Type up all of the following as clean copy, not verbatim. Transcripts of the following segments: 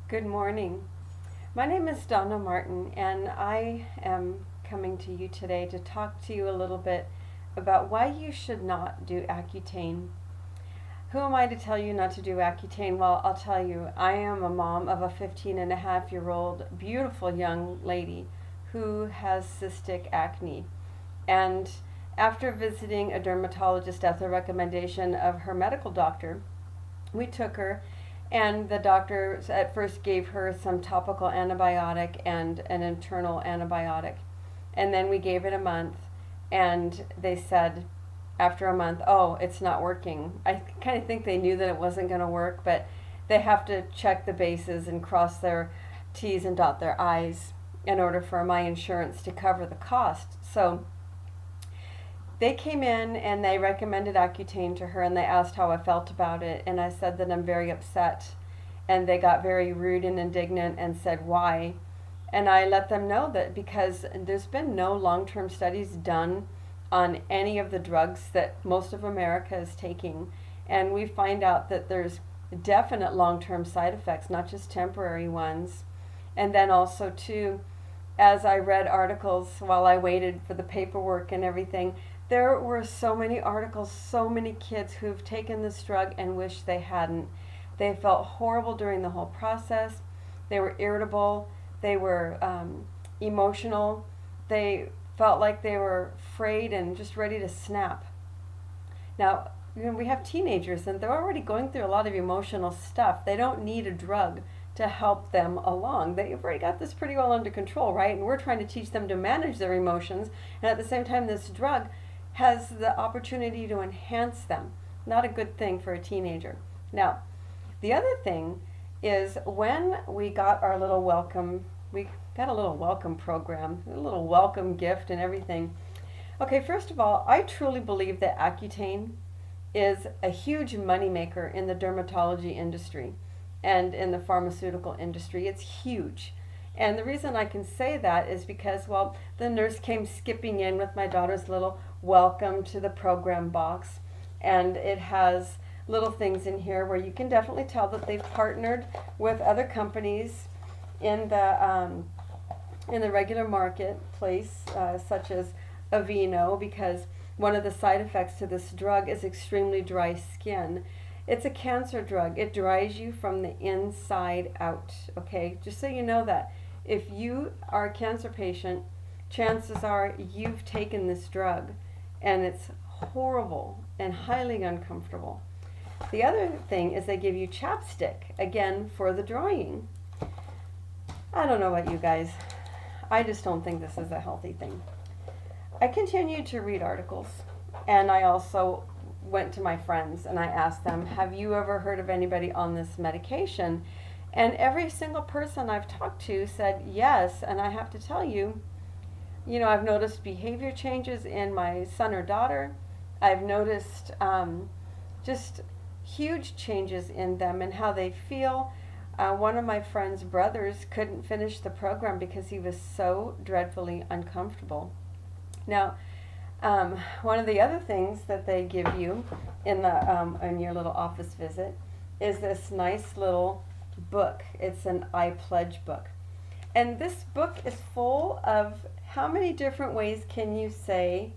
Good morning. My name is Donna Martin, and I am coming to you today to talk to you a little bit about why you should not do Accutane. Who am I to tell you not to do Accutane? Well, I'll tell you, I am a mom of a 15-and-a-half-year-old beautiful young lady who has cystic acne. And after visiting a dermatologist at the recommendation of her medical doctor, we took her, and the doctor at first gave her some topical antibiotic and an internal antibiotic. And then we gave it a month, and they said after a month, oh, it's not working. I kind of think they knew that it wasn't going to work, but they have to check the bases and cross their T's and dot their I's in order for my insurance to cover the cost. So they came in and they recommended Accutane to her, and they asked how I felt about it, and I said that I'm very upset. And they got very rude and indignant and said why. And I let them know that because there's been no long-term studies done on any of the drugs that most of America is taking, and we find out that there's definite long-term side effects, not just temporary ones. And then also too, as I read articles while I waited for the paperwork and everything, there were so many articles, so many kids who've taken this drug and wish they hadn't. They felt horrible during the whole process. They were irritable. They were emotional. They felt like they were afraid and just ready to snap. Now, we have teenagers and they're already going through a lot of emotional stuff. They don't need a drug to help them along. They've already got this pretty well under control, right? And we're trying to teach them to manage their emotions. And at the same time, this drug has the opportunity to enhance them. Not a good thing for a teenager. Now, the other thing is when we got our little welcome, we got a little welcome program, a little welcome gift and everything. Okay, first of all, I truly believe that Accutane is a huge moneymaker in the dermatology industry and in the pharmaceutical industry. It's huge. And the reason I can say that is because, well, the nurse came skipping in with my daughter's little welcome to the program box, and it has little things in here where you can definitely tell that they've partnered with other companies in the regular marketplace, such as Aveeno, because one of the side effects to this drug is extremely dry skin. It's a cancer drug. It dries you from the inside out, okay? Just so you know that. If you are a cancer patient, chances are you've taken this drug, and it's horrible and highly uncomfortable. The other thing is they give you chapstick, again, for the drying. I don't know about you guys. I just don't think this is a healthy thing. I continued to read articles, and I also went to my friends and I asked them, have you ever heard of anybody on this medication? And every single person I've talked to said yes, and I have to tell you, I've noticed behavior changes in my son or daughter. I've noticed just huge changes in them and how they feel. One of my friend's brothers couldn't finish the program because he was so dreadfully uncomfortable. Now, one of the other things that they give you in your little office visit is this nice little book. It's an I Pledge book. And this book is full of how many different ways can you say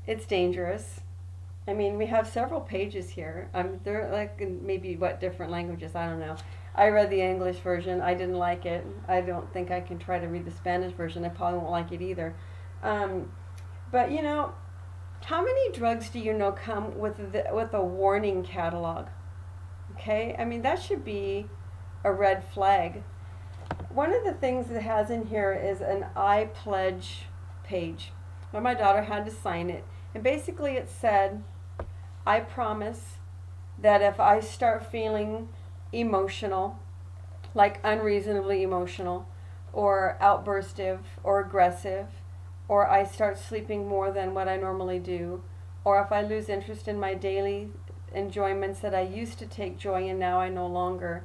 it's dangerous. I mean, we have several pages here. They're like in maybe different languages, I don't know. I read the English version. I didn't like it. I don't think I can try to read the Spanish version. I probably won't like it either. But how many drugs do you know come with a warning catalog? Okay, I mean, that should be a red flag. One of the things it has in here is an I Pledge page. Well, my daughter had to sign it. And basically it said, I promise that if I start feeling emotional, like unreasonably emotional, or outburstive, or aggressive, or I start sleeping more than what I normally do, or if I lose interest in my daily enjoyments that I used to take joy in, now I no longer,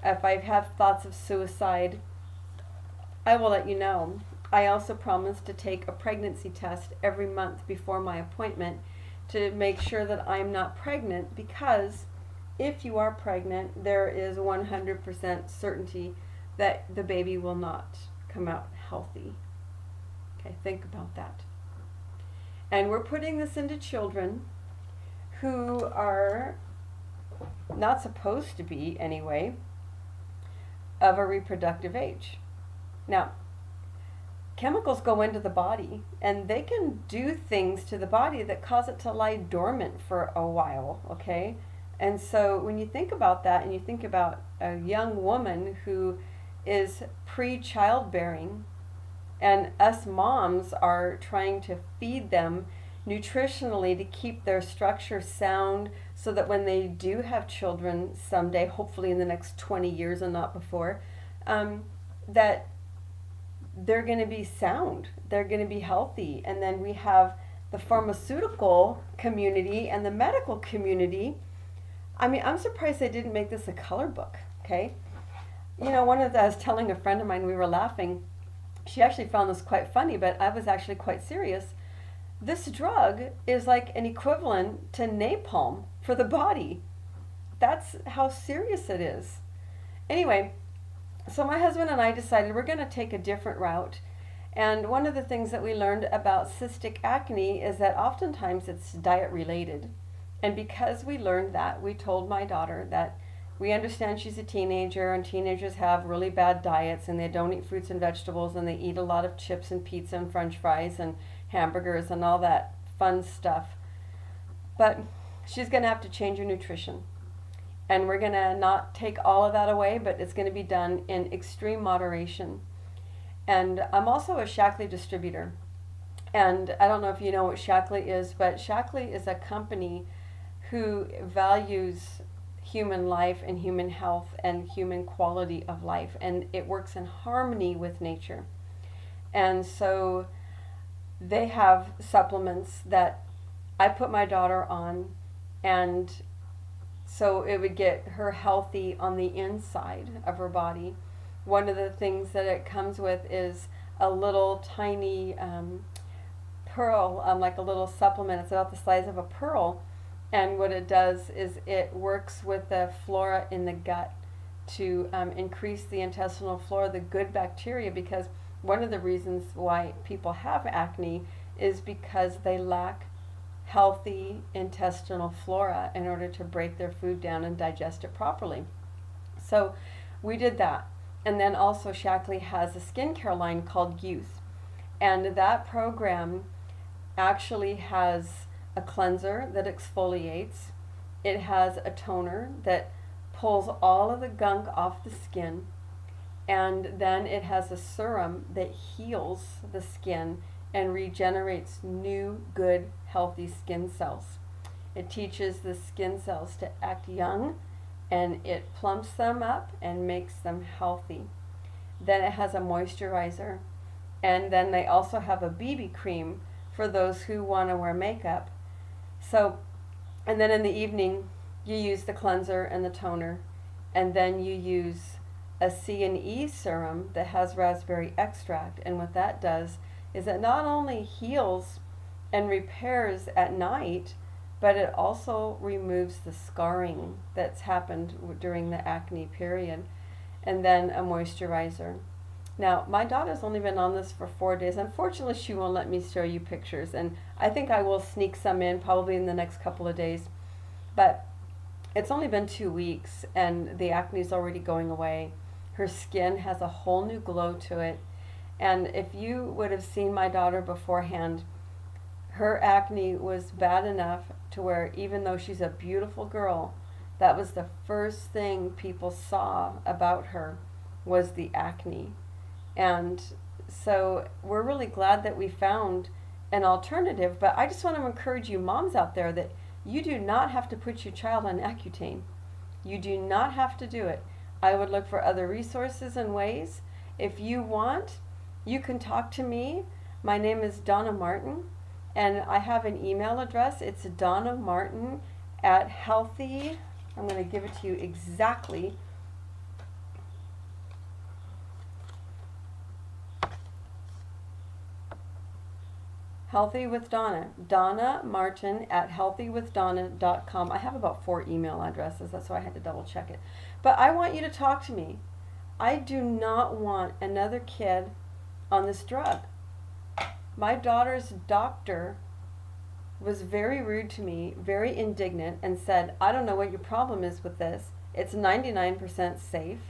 if I have thoughts of suicide, I will let you know. I also promise to take a pregnancy test every month before my appointment to make sure that I'm not pregnant, because if you are pregnant, there is 100% certainty that the baby will not come out healthy. Okay, think about that. And we're putting this into children who are not supposed to be, anyway, of a reproductive age. Now, chemicals go into the body and they can do things to the body that cause it to lie dormant for a while, okay? And so when you think about that and you think about a young woman who is pre-childbearing and us moms are trying to feed them nutritionally to keep their structure sound so that when they do have children someday, hopefully in the next 20 years and not before, that they're going to be sound, they're going to be healthy. And then we have the pharmaceutical community and the medical community. I mean, I'm surprised they didn't make this a color book, okay? You know, I was telling a friend of mine, we were laughing. She actually found this quite funny, but I was actually quite serious. This drug is like an equivalent to napalm for the body. That's how serious it is. Anyway, so my husband and I decided we're going to take a different route. And one of the things that we learned about cystic acne is that oftentimes it's diet related. And because we learned that, we told my daughter that we understand she's a teenager and teenagers have really bad diets and they don't eat fruits and vegetables and they eat a lot of chips and pizza and french fries and hamburgers and all that fun stuff. But she's going to have to change her nutrition. And we're going to not take all of that away, but it's going to be done in extreme moderation. And I'm also a Shaklee distributor. And I don't know if you know what Shaklee is, but Shaklee is a company who values human life and human health and human quality of life. And it works in harmony with nature. And so they have supplements that I put my daughter on, and so it would get her healthy on the inside of her body. One of the things that it comes with is a little tiny pearl, like a little supplement. It's about the size of a pearl. And what it does is it works with the flora in the gut to increase the intestinal flora, the good bacteria, because one of the reasons why people have acne is because they lack healthy intestinal flora in order to break their food down and digest it properly. So we did that. And then also Shaklee has a skincare line called Youth. And that program actually has a cleanser that exfoliates. It has a toner that pulls all of the gunk off the skin. And then it has a serum that heals the skin and regenerates new, good, healthy skin cells. It teaches the skin cells to act young, and it plumps them up and makes them healthy. Then it has a moisturizer. And then they also have a BB cream for those who want to wear makeup. So, and then in the evening, you use the cleanser and the toner, and then you use a C&E serum that has raspberry extract. And what that does is it not only heals and repairs at night, but it also removes the scarring that's happened during the acne period. And then a moisturizer. Now, my daughter's only been on this for 4 days. Unfortunately, she won't let me show you pictures, and I think I will sneak some in probably in the next couple of days. But it's only been 2 weeks, and the acne is already going away. Her skin has a whole new glow to it. And if you would have seen my daughter beforehand, her acne was bad enough to where even though she's a beautiful girl, that was the first thing people saw about her was the acne. And so we're really glad that we found an alternative. But I just want to encourage you moms out there that you do not have to put your child on Accutane. You do not have to do it. I would look for other resources and ways. If you want, you can talk to me. My name is Donna Martin, and I have an email address. It's donnamartin@healthy. I'm going to give it to you exactly. Healthy with Donna. Donna Martin at healthywithdonna.com. I have about 4 email addresses. That's why I had to double check it. But I want you to talk to me. I do not want another kid on this drug. My daughter's doctor was very rude to me, very indignant, and said, I don't know what your problem is with this. It's 99% safe,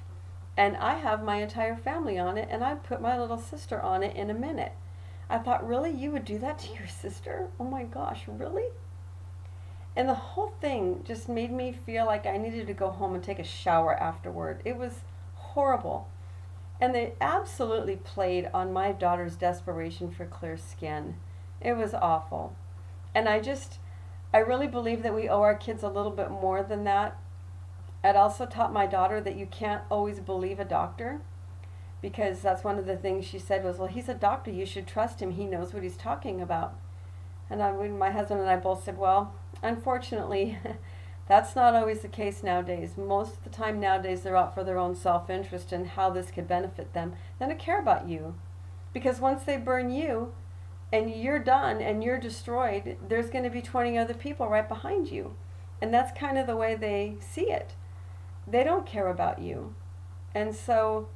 and I have my entire family on it, and I put my little sister on it in a minute. I thought, really? You would do that to your sister? Oh my gosh, really? And the whole thing just made me feel like I needed to go home and take a shower afterward. It was horrible. And they absolutely played on my daughter's desperation for clear skin. It was awful. And I really believe that we owe our kids a little bit more than that. I'd also taught my daughter that you can't always believe a doctor, because that's one of the things she said was, well, he's a doctor, you should trust him, he knows what he's talking about. And my husband and I both said, well, unfortunately, that's not always the case nowadays. Most of the time nowadays they're out for their own self-interest and how this could benefit them than to care about you. Because once they burn you and you're done and you're destroyed, there's going to be 20 other people right behind you. And that's kind of the way they see it. They don't care about you. And so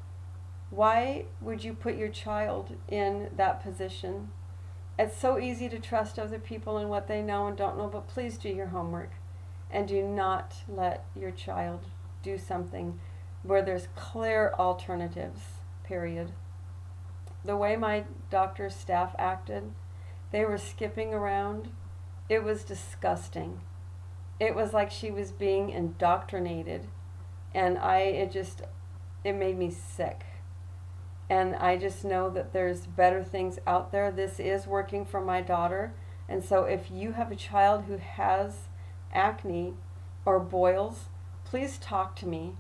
why would you put your child in that position? It's so easy to trust other people and what they know and don't know, but please do your homework. And do not let your child do something where there's clear alternatives, period. The way my doctor's staff acted, they were skipping around. It was disgusting. It was like she was being indoctrinated. And it made me sick. And I just know that there's better things out there. This is working for my daughter. And so if you have a child who has acne or boils, please talk to me.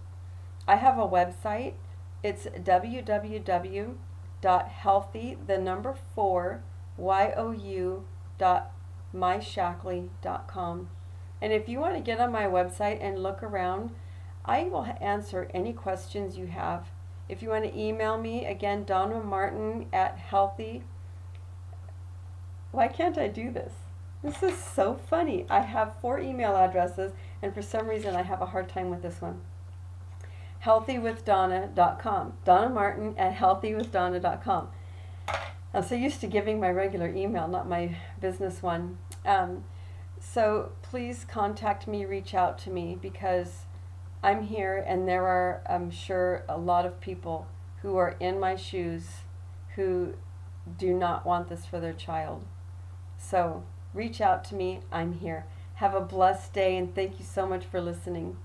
I have a website. It's www.healthy4you.myshackley.com. And if you want to get on my website and look around, I will answer any questions you have. If you want to email me, again, Donna Martin at healthy. Why can't I do this? This is so funny. I have 4 email addresses, and for some reason I have a hard time with this one. Healthywithdonna.com. Donna Martin at healthywithdonna.com. I'm so used to giving my regular email, not my business one. So please contact me, reach out to me, because I'm here, and there are, I'm sure, a lot of people who are in my shoes who do not want this for their child. So reach out to me. I'm here. Have a blessed day, and thank you so much for listening.